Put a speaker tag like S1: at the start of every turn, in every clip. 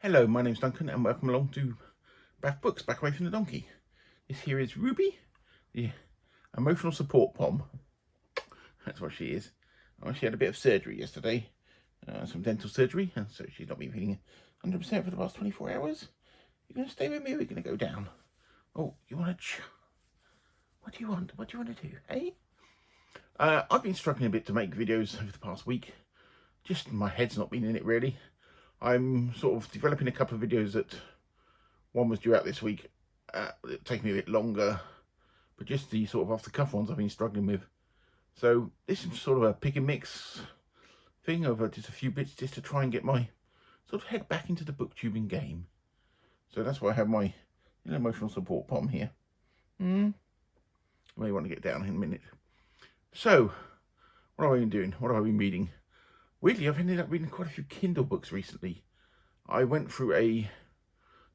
S1: Hello, my name's Duncan and welcome along to Bath Books, Back Away from the Donkey. This here is Ruby, the emotional support pom. That's what she is. Oh, she had a bit of surgery yesterday, some dental surgery, and so she's not been feeling 100% for the past 24 hours. You're going to stay with me or are we going to go down? Oh, you want to... What do you want? What do you want to do, eh? I've been struggling a bit to make videos over the past week. Just my head's not been in it, really. I'm sort of developing a couple of videos that one was due out this week. It'll take me a bit longer, but just the sort of off-the-cuff ones I've been struggling with. So this is sort of a pick and mix thing over just a few bits just to try and get my sort of head back into the booktubing game. So that's why I have my emotional support pom here. I may want to get down in a minute. So, what have I been doing? What have I been reading? Weirdly, I've ended up reading quite a few Kindle books recently. I went through a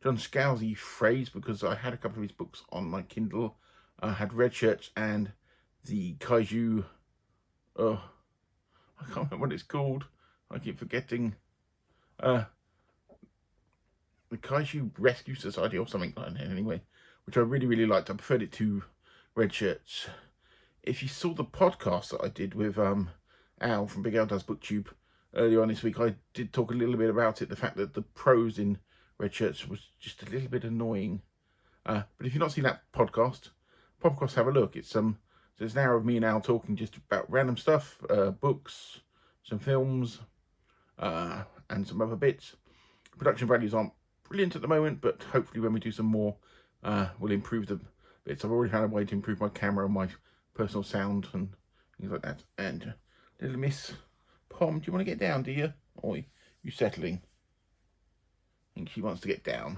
S1: John Scalzi phrase because I had a couple of his books on my Kindle. I had Red Shirts and the Kaiju... Oh, I can't remember what it's called. I keep forgetting. The Kaiju Rescue Society or something like that anyway, which I really, really liked. I preferred it to Red Shirts. If you saw the podcast that I did with Al from Big Al Does Booktube earlier on this week, I did talk a little bit about it, the fact that the prose in Red Shirts was just a little bit annoying. But if you've not seen that podcast, pop across, have a look. It's so it's an hour of me and Al talking just about random stuff, books, some films, and some other bits. Production values aren't brilliant at the moment, but hopefully when we do some more, we'll improve the bits. I've already had a way to improve my camera and my personal sound and things like that. And little Miss Pom, do you want to get down, do you? Or are you settling? I think she wants to get down.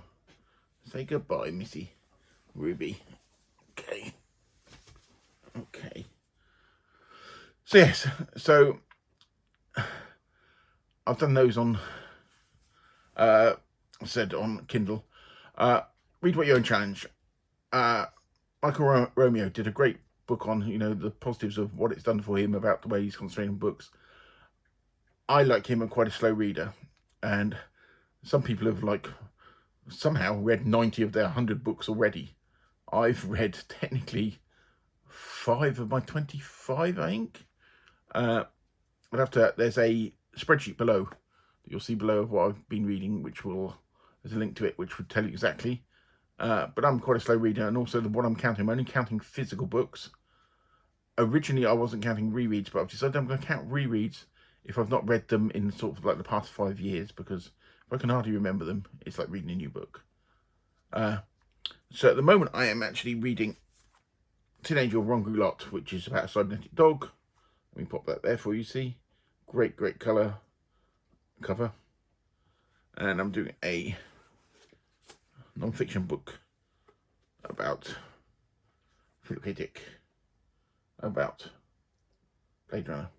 S1: Say goodbye, Missy. Ruby. Okay. Okay. So yes, so I've done those on said on Kindle. Read What You Own Challenge. Michael Romeo did a great book on, the positives of what it's done for him about the way he's concentrating on books. I, like him, am quite a slow reader, and some people have somehow read 90 of their 100 books already. I've read technically 5 of my 25, I think. But after, there's a spreadsheet below that you'll see below of what I've been reading, there's a link to it which would tell you exactly. But I'm quite a slow reader, and also what I'm counting, I'm only counting physical books. Originally, I wasn't counting rereads, but I've decided I'm going to count rereads if I've not read them in sort of like the past 5 years, because if I can hardly remember them, it's like reading a new book. So at the moment, I am actually reading Teenage Ron Goulot, which is about a cybernetic dog. Let me pop that there for you, see. Great cover. And I'm doing a non-fiction book about Philip K. Dick, about Blade Runner.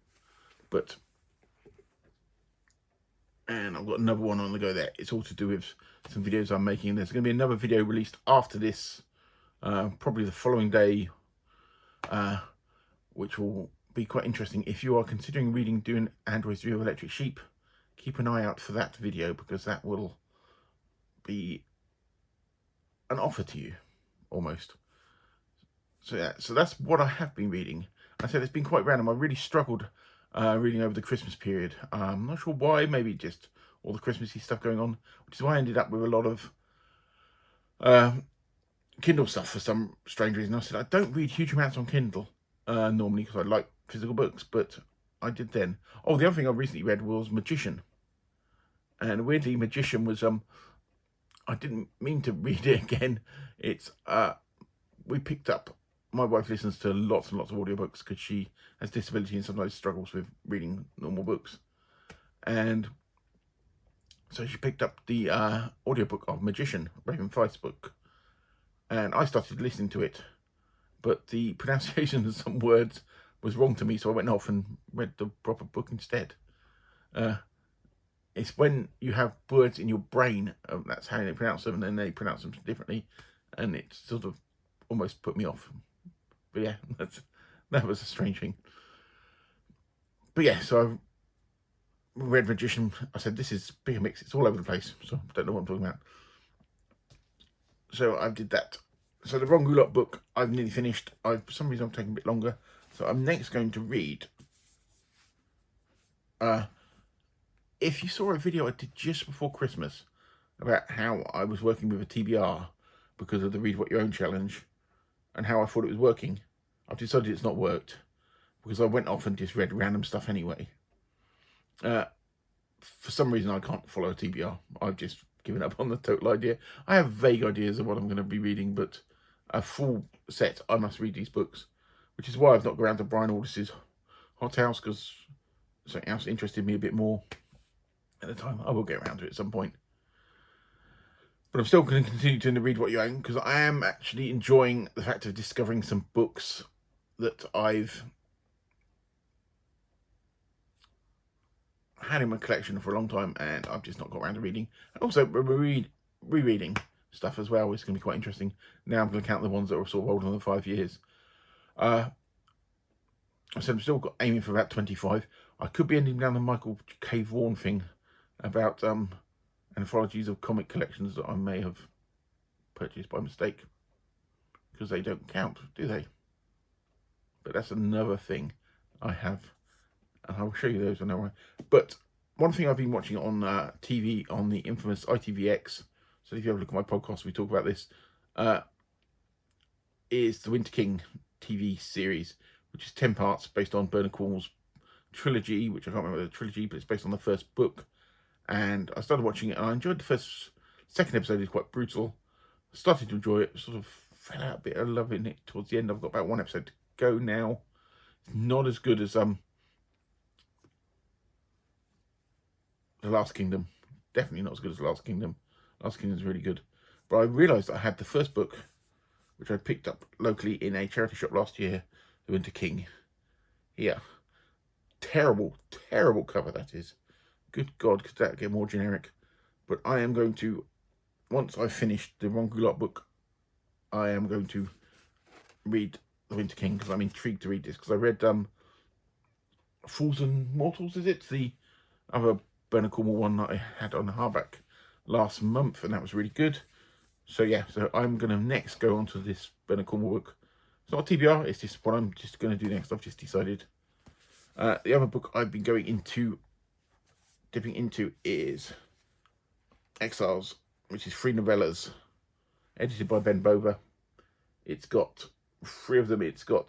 S1: And I've got another one on the go there. It's all to do with some videos I'm making. There's going to be another video released after this, probably the following day, which will be quite interesting. If you are considering doing Android's View of Electric Sheep, keep an eye out for that video, because that will be an offer to you, almost. So yeah, so that's what I have been reading. I said it's been quite random. I really struggled reading over the Christmas period. I'm not sure why, maybe just all the Christmassy stuff going on, which is why I ended up with a lot of Kindle stuff for some strange reason. I said I don't read huge amounts on Kindle normally, because I like physical books, but I did then. Oh, the other thing I recently read was Magician. And weirdly, Magician was, I didn't mean to read it again. It's, we picked up, my wife listens to lots and lots of audiobooks because she has disability and sometimes struggles with reading normal books. And so she picked up the audiobook of Magician, Raven Feist's book. And I started listening to it, but the pronunciation of some words was wrong to me, so I went off and read the proper book instead. It's when you have words in your brain, that's how they pronounce them, and then they pronounce them differently, and it sort of almost put me off. But yeah, that was a strange thing. But yeah, so Red Magician, I said, this is bigger mix. It's all over the place, so I don't know what I'm talking about. So I did that. So the Ron Goulart book, I've nearly finished. For some reason, I'm taking a bit longer. So I'm next going to read. If you saw a video I did just before Christmas about how I was working with a TBR because of the Read What You Own challenge and how I thought it was working, I've decided it's not worked because I went off and just read random stuff anyway. For some reason, I can't follow a TBR. I've just given up on the total idea. I have vague ideas of what I'm going to be reading, but a full set, I must read these books, which is why I've not gone around to Brian Aldiss' Hot House, because something else interested me a bit more at the time. I will get around to it at some point. But I'm still going to continue to read what you own, because I am actually enjoying the fact of discovering some books that I've had in my collection for a long time and I've just not got around to reading. And also rereading stuff as well is going to be quite interesting. Now I'm going to count the ones that are sort of older than 5 years. I said I'm still aiming for about 25. I could be ending down the Michael K. Vaughan thing about anthologies of comic collections that I may have purchased by mistake, because they don't count, do they? But that's another thing I have, and I will show you those when I. But one thing I've been watching on TV on the infamous ITVX, so if you have a look at my podcast, we talk about this, is the Winter King TV series, which is 10 parts based on Bernard Cornwell's trilogy, which I can't remember the trilogy, but it's based on the first book. And I started watching it, and I enjoyed the second episode is quite brutal. I started to enjoy it, sort of fell out a bit of loving it towards the end. I've got about one episode to go now. It's not as good as The Last Kingdom. Definitely not as good as The Last Kingdom. Last Kingdom is really good. But I realised I had the first book, which I picked up locally in a charity shop last year, The Winter King. Yeah. Terrible, terrible cover that is. Good God, could that get more generic? But I am going to, once I've finished the Ron Goulart book, I am going to read The Winter King, because I'm intrigued to read this, because I read Fools and Mortals, is it? The other Bernard Cornwell one that I had on the hardback last month, and that was really good. So yeah, so I'm going to next go on to this Bernard Cornwell book. It's not a TBR, it's just what I'm just going to do next. I've just decided. The other book I've been dipping into is Exiles, which is 3 novellas, edited by Ben Bova. It's got 3 of them. It's got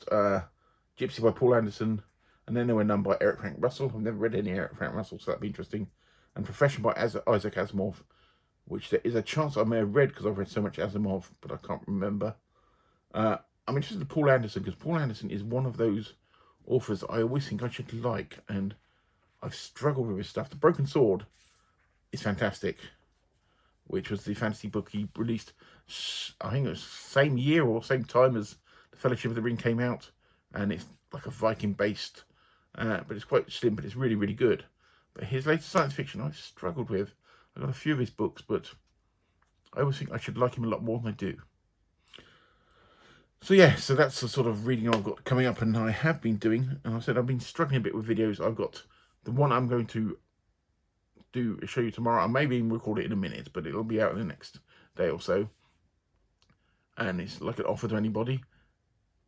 S1: Gypsy by Paul Anderson, and then there were none by Eric Frank Russell. I've never read any Eric Frank Russell, so that'd be interesting. And Profession by Isaac Asimov, which there is a chance I may have read because I've read so much Asimov, but I can't remember. I'm interested in Paul Anderson, because Paul Anderson is one of those authors that I always think I should like, and I've struggled with his stuff. The Broken Sword is fantastic, which was the fantasy book he released, I think it was same year or same time as The Fellowship of the Ring came out, and it's like a Viking based, but it's quite slim, but it's really, really good. But his latest science fiction I've struggled with. I got a few of his books, but I always think I should like him a lot more than I do. So yeah, so that's the sort of reading I've got coming up, and I have been doing. And I said I've been struggling a bit with videos. I've got the one I'm going to show you tomorrow. I may even record it in a minute, but it'll be out in the next day or so. And it's like an offer to anybody.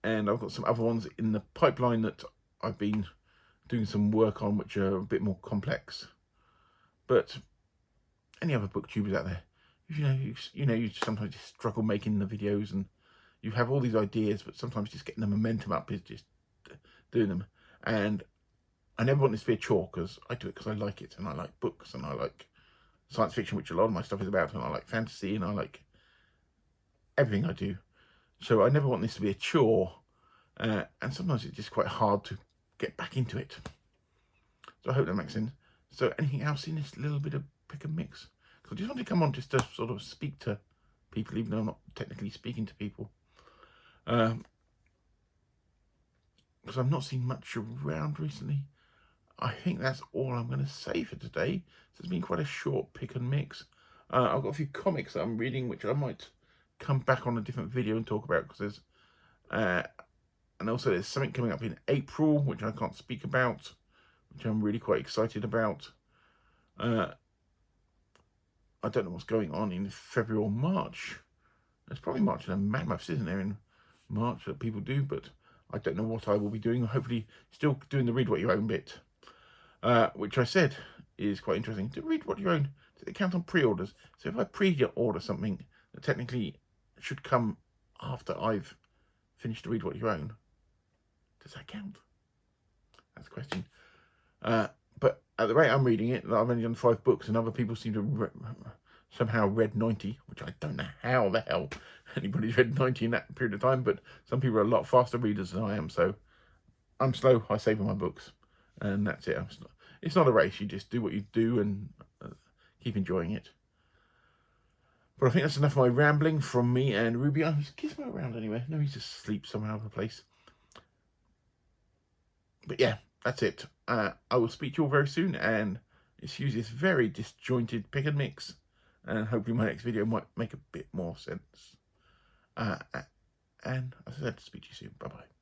S1: And I've got some other ones in the pipeline that I've been doing some work on, which are a bit more complex. But any other booktubers out there, you sometimes just struggle making the videos, and you have all these ideas, but sometimes just getting the momentum up is just doing them. And I never want this to be a chore, because I do it because I like it, and I like books, and I like science fiction, which a lot of my stuff is about, and I like fantasy, and I like everything I do. So I never want this to be a chore, and sometimes it's just quite hard to get back into it. So I hope that makes sense. So anything else in this little bit of pick and mix? Because I just want to come on just to sort of speak to people, even though I'm not technically speaking to people. Because I've not seen much around recently. I think that's all I'm going to say for today. So it's been quite a short pick and mix. I've got a few comics that I'm reading, which I might come back on a different video and talk about, because there's and also there's something coming up in April which I can't speak about, which I'm really quite excited about. I don't know what's going on in February or March. There's probably March and Mammoths, isn't there, in March that people do, but I don't know what I will be doing. Hopefully still doing the read what you own bit, which I said is quite interesting. To read what you own, does it count on pre-orders? So if I pre-order something that technically should come after I've finished to read what you own, does that count? That's the question. But at the rate I'm reading it, I've only done 5 books, and other people seem to somehow read 90, which I don't know how the hell anybody's read 90 in that period of time, but some people are a lot faster readers than I am, so I'm slow, I savour my books, and that's it. It's not a race, you just do what you do and keep enjoying it. But I think that's enough of my rambling from me and Ruby. Is Gizmo around anywhere? No, he's asleep somehow in the place. But yeah, that's it. I will speak to you all very soon, and excuse this very disjointed pick and mix, and hopefully my next video might make a bit more sense. And as I said, speak to you soon. Bye bye.